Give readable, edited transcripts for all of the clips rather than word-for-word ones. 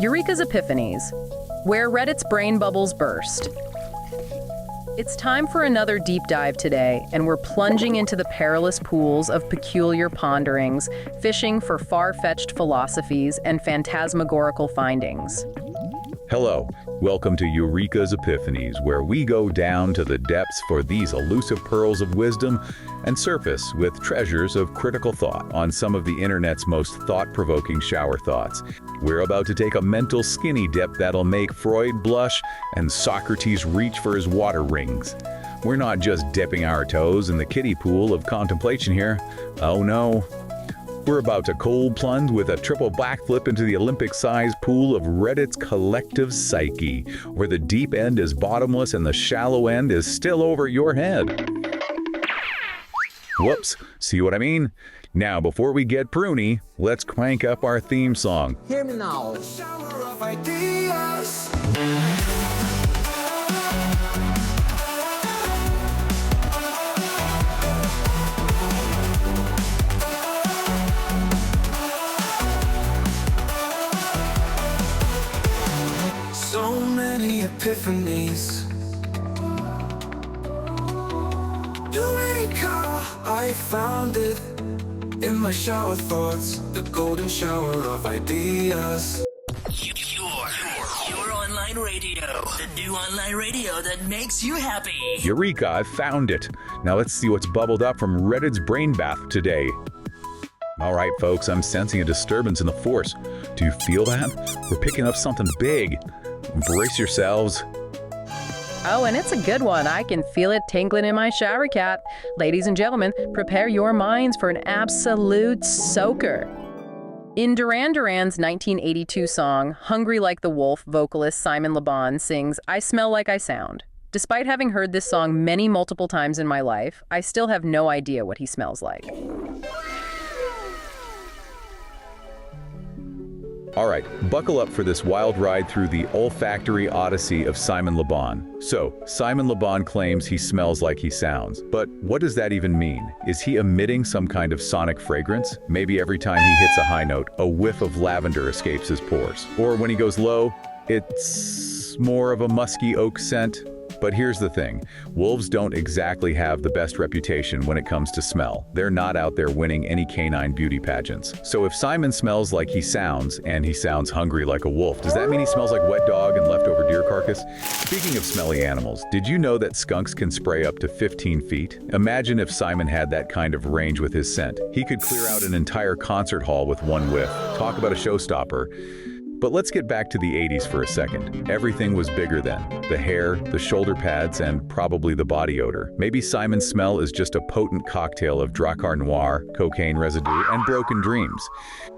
Eureka's Epiphanies, where Reddit's brain bubbles burst. It's time for another deep dive today, and we're plunging into the perilous pools of peculiar ponderings, fishing for far-fetched philosophies and phantasmagorical findings. Hello, welcome to Eureka's Epiphanies, where we go down to the depths for these elusive pearls of wisdom and surface with treasures of critical thought on some of the internet's most thought-provoking shower thoughts. We're about to take a mental skinny dip that'll make Freud blush and Socrates reach for his water rings. We're not just dipping our toes in the kiddie pool of contemplation here. Oh no. We're about to cold plunge with a triple backflip into the Olympic-sized pool of Reddit's collective psyche, where the deep end is bottomless and the shallow end is still over your head. Whoops, see what I mean? Now, before we get pruny, let's crank up our theme song. Hear me now. A shower of ideas. So many epiphanies. Eureka, I found it in my shower thoughts, the golden shower of ideas. Your online radio, the new online radio that makes you happy. Eureka, I found it. Now let's see what's bubbled up from Reddit's brain bath today. All right, folks, I'm sensing a disturbance in the force. Do you feel that? We're picking up something big. Brace yourselves. Oh, and it's a good one. I can feel it tingling in my shower cap. Ladies and gentlemen, prepare your minds for an absolute soaker. In Duran Duran's 1982 song, Hungry Like the Wolf, vocalist Simon Le Bon sings, "I smell like I sound." Despite having heard this song multiple times in my life, I still have no idea what he smells like. All right, buckle up for this wild ride through the olfactory odyssey of Simon Le Bon. So, Simon Le Bon claims he smells like he sounds. But what does that even mean? Is he emitting some kind of sonic fragrance? Maybe every time he hits a high note, a whiff of lavender escapes his pores. Or when he goes low, it's more of a musky oak scent. But here's the thing, wolves don't exactly have the best reputation when it comes to smell. They're not out there winning any canine beauty pageants. So if Simon smells like he sounds, and he sounds hungry like a wolf, does that mean he smells like wet dog and leftover deer carcass? Speaking of smelly animals, did you know that skunks can spray up to 15 feet? Imagine if Simon had that kind of range with his scent. He could clear out an entire concert hall with one whiff. Talk about a showstopper. But let's get back to the 80s for a second. Everything was bigger then. The hair, the shoulder pads, and probably the body odor. Maybe Simon's smell is just a potent cocktail of Dracar Noir, cocaine residue, and broken dreams.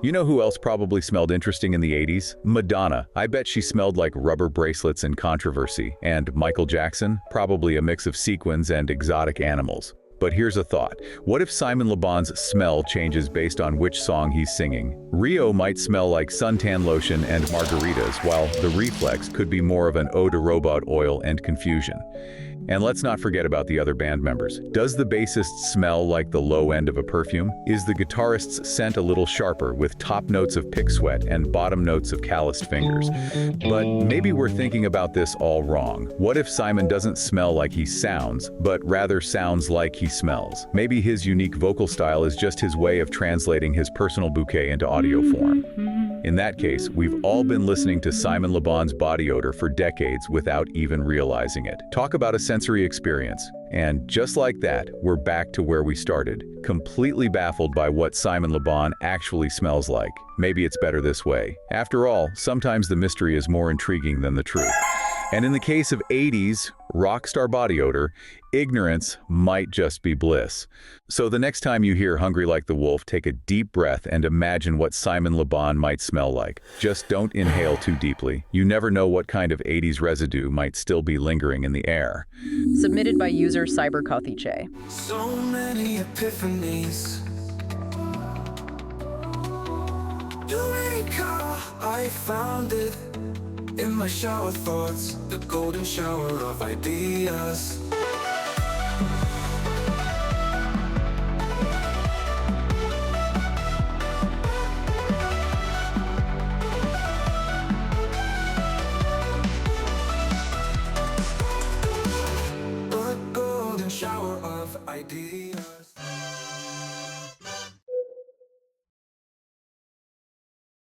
You know who else probably smelled interesting in the 80s? Madonna. I bet she smelled like rubber bracelets and controversy. And Michael Jackson? Probably a mix of sequins and exotic animals. But here's a thought. What if Simon Le Bon's smell changes based on which song he's singing? Rio might smell like suntan lotion and margaritas, while The Reflex could be more of an ode to robot oil and confusion. And let's not forget about the other band members. Does the bassist smell like the low end of a perfume? Is the guitarist's scent a little sharper, with top notes of pig sweat and bottom notes of calloused fingers? But maybe we're thinking about this all wrong. What if Simon doesn't smell like he sounds, but rather sounds like he smells? Maybe his unique vocal style is just his way of translating his personal bouquet into audio form. In that case, we've all been listening to Simon Le Bon's body odor for decades without even realizing it. Talk about a sensory experience. And just like that, we're back to where we started, completely baffled by what Simon Le Bon actually smells like. Maybe it's better this way. After all, sometimes the mystery is more intriguing than the truth. And in the case of 80s rockstar body odor, ignorance might just be bliss. So the next time you hear Hungry Like the Wolf, take a deep breath and imagine what Simon Le Bon might smell like. Just don't inhale too deeply. You never know what kind of 80s residue might still be lingering in the air. Submitted by user CyberCothiche. So many epiphanies. Eureka, I found it in my shower thoughts, the golden shower of ideas. ideas.